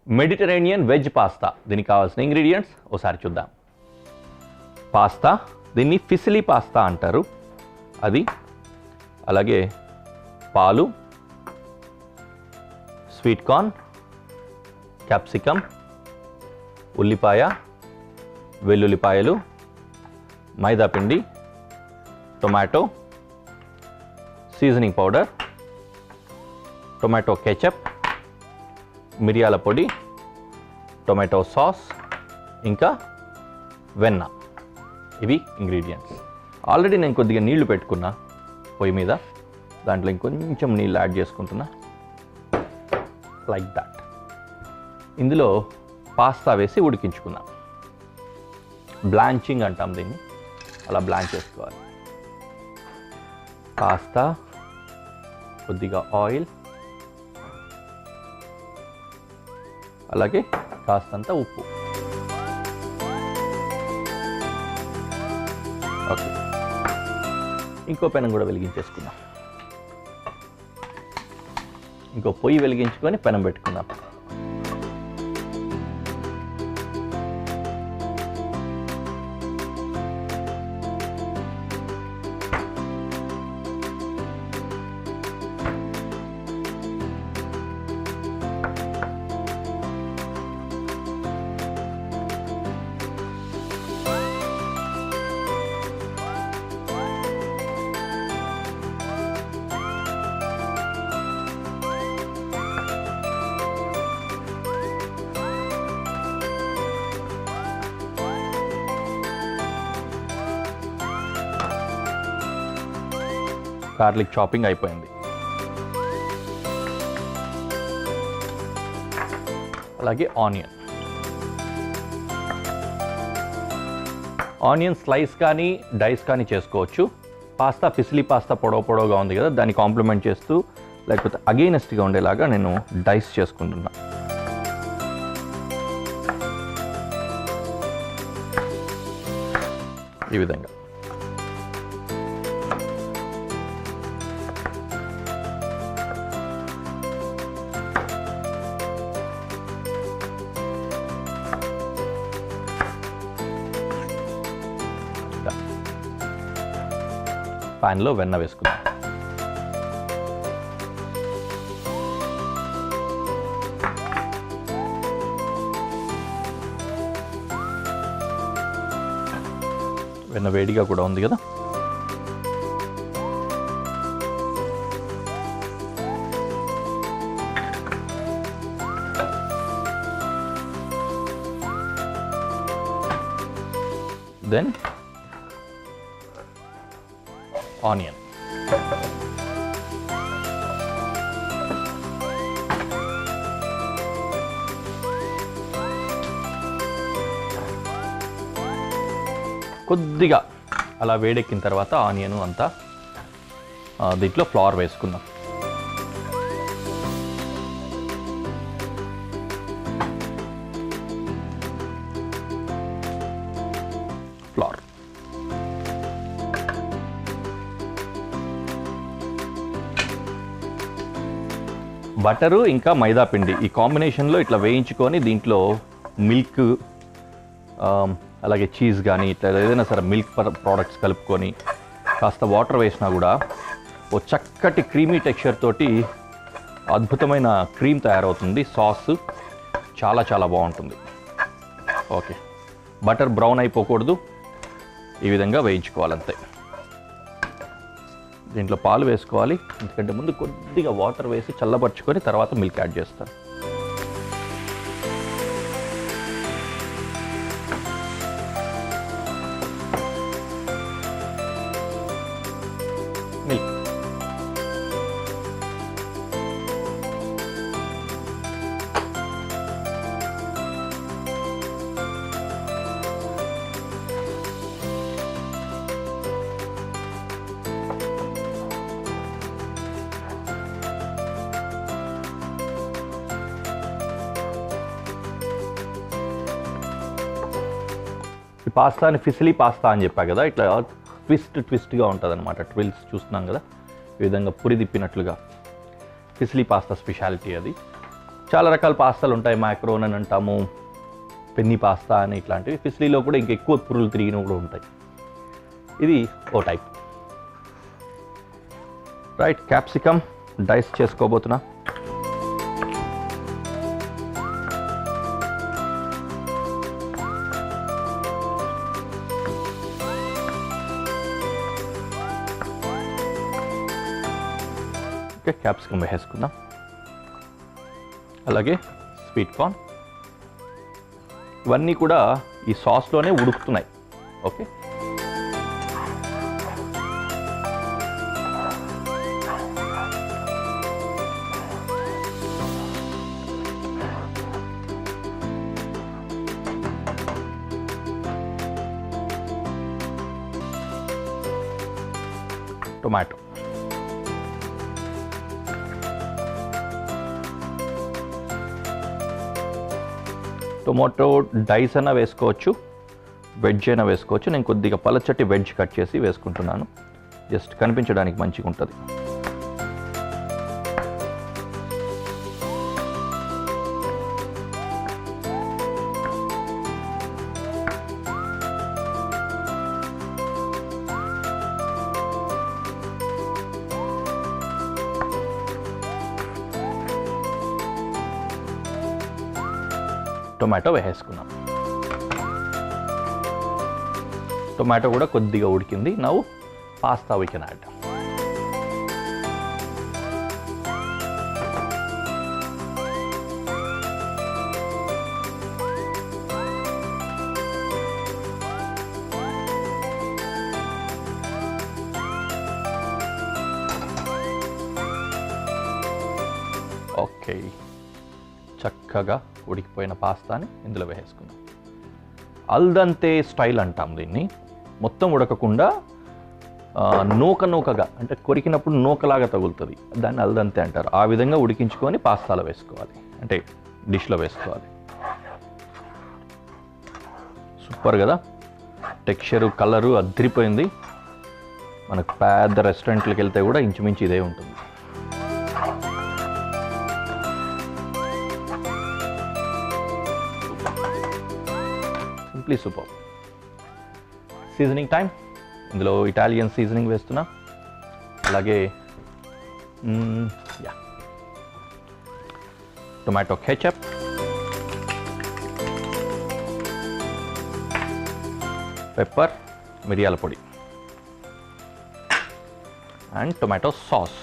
Mediterranean veg pasta. దీనికి కావాల్సిన ingredients ఒకసారి చూద్దాం. పాస్తా, దీన్ని ఫిసిలీ పాస్తా అంటారు, అది. అలాగే పాలు, స్వీట్ కార్న్, క్యాప్సికమ్, ఉల్లిపాయ, వెల్లుల్లిపాయలు, మైదాపిండి, tomato, seasoning powder, tomato ketchup, మిరియాల పొడి, టొమాటో సాస్, ఇంకా వెన్న. ఇవి ఇంగ్రీడియంట్స్. ఆల్రెడీ నేను కొద్దిగా నీళ్లు పెట్టుకున్నా పొయ్యి మీద, దాంట్లో ఇంకొంచెం నీళ్ళు యాడ్ చేసుకుంటున్నా, లైక్ దట్. ఇందులో పాస్తా వేసి ఉడికించుకున్నా. బ్లాంచింగ్ అంటాం దీన్ని, అలా బ్లాంచ్ చేసుకోవాలి. పాస్తా, కొద్దిగా ఆయిల్, అలాగే కాస్తంత ఉప్పు. ఓకే, ఇంకో పెనం కూడా వెలిగించేసుకుందాం. ఇంకో పొయ్యి వెలిగించుకొని పెనం పెట్టుకుందాం. గార్లిక్ చాపింగ్ అయిపోయింది. అలాగే ఆనియన్ స్లైస్ కానీ డైస్ కానీ చేసుకోవచ్చు. పాస్తా ఫిసిలీ పాస్తా పొడవుగా ఉంది కదా, దాన్ని కాంప్లిమెంట్ చేస్తూ లేకపోతే అగెయినెస్ట్గా ఉండేలాగా నేను డైస్ చేసుకుంటున్నా. ఈ విధంగా. ప్యాన్లో వెన్న వేసుకుందాం. వెన్న వేడిగా కూడా ఉంది కదా. Then onion. కొద్దిగా అలా వేడెక్కిన తర్వాత ఆనియన్ అంతా దీంట్లో ఫ్లవర్ వేసుకుందాం. ఫ్లవర్, బటరు ఇంకా మైదా పిండి ఈ కాంబినేషన్లో ఇట్లా వేయించుకొని దీంట్లో మిల్క్, అలాగే చీజ్ కానీ ఇట్లా ఏదైనా సరే మిల్క్ ప్రోడక్ట్స్ కలుపుకొని కాస్త వాటర్ వేసినా కూడా ఓ చక్కటి క్రీమీ టెక్స్చర్ తోటి అద్భుతమైన క్రీమ్ తయారవుతుంది. సాస్ చాలా చాలా బాగుంటుంది. ఓకే, బటర్ బ్రౌన్ అయిపోకూడదు, ఈ విధంగా వేయించుకోవాలంతే. దీంట్లో పాలు వేసుకోవాలి, ఎందుకంటే ముందు కొద్దిగా వాటర్ వేసి చల్లబరుచుకొని తర్వాత మిల్క్ యాడ్ చేస్తాను. మిల్క్, ఈ పాస్తాని ఫిసిలీ పాస్తా అని చెప్పా కదా, ఇట్లా ట్విస్ట్గా ఉంటుంది అనమాట. ట్విల్స్ చూస్తున్నాం కదా, ఈ విధంగా పురి తిప్పినట్లుగా. ఫిసిలీ పాస్తా స్పెషాలిటీ అది. చాలా రకాల పాస్తాలు ఉంటాయి, మ్యాక్రోన్ అని అంటాము, పెన్ని పాస్తా అని ఇట్లాంటివి. ఫిస్లీలో కూడా ఇంకా ఎక్కువ పురుగులు తిరిగినవి కూడా ఉంటాయి. ఇది ఓ టైప్. రైట్, క్యాప్సికమ్ డైస్ చేసుకోబోతున్నా. ఓకే, క్యాప్సికమ్ వేసుకుందాం. అలాగే స్వీట్ కార్న్, ఇవన్నీ కూడా ఈ సాస్లోనే ఉడుకుతున్నాయి. ఓకే, టొమాటో, టొమాటో డైస్ అయినా వేసుకోవచ్చు, వెజ్ అయినా వేసుకోవచ్చు. నేను కొద్దిగా పలచటి వెజ్ కట్ చేసి వేసుకుంటున్నాను, జస్ట్ కనిపించడానికి మంచిగా ఉంటుంది. టొమాటో వేసేసుకున్నాం. టొమాటో కూడా కొద్దిగా ఉడికింది. Now pasta we can add. Okay, చక్కగా ఉడికిపోయిన పాస్తాని ఇందులో వేసేసుకున్నాం. అల్దంతే స్టైల్ అంటాం దీన్ని. మొత్తం ఉడకకుండా నూకగా, అంటే కొరికినప్పుడు నూకలాగా తగులుతుంది, దాన్ని అల్దంతే అంటారు. ఆ విధంగా ఉడికించుకొని పాస్తాలో వేసుకోవాలి, అంటే డిష్లో వేసుకోవాలి. సూపర్ కదా, టెక్స్చరు కలరు అదిరిపోయింది. మనకు పెద్ద రెస్టారెంట్లకు వెళ్తే కూడా ఇంచుమించు ఇదే ఉంటుంది. Simply super. సీజనింగ్ టైం, ఇందులో ఇటాలియన్ సీజనింగ్ వేస్తున్నా. అలాగే టొమాటో కెచప్, పెప్పర్, మిరియాల పొడి అండ్ టొమాటో సాస్.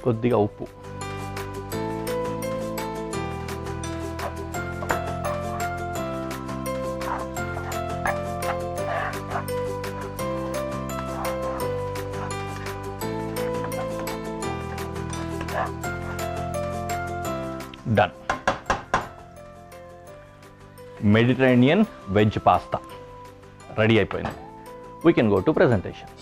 కొద్దిగా ఉప్పు. Done. Mediterranean veg pasta ready అయిపోయింది. We can go to presentation.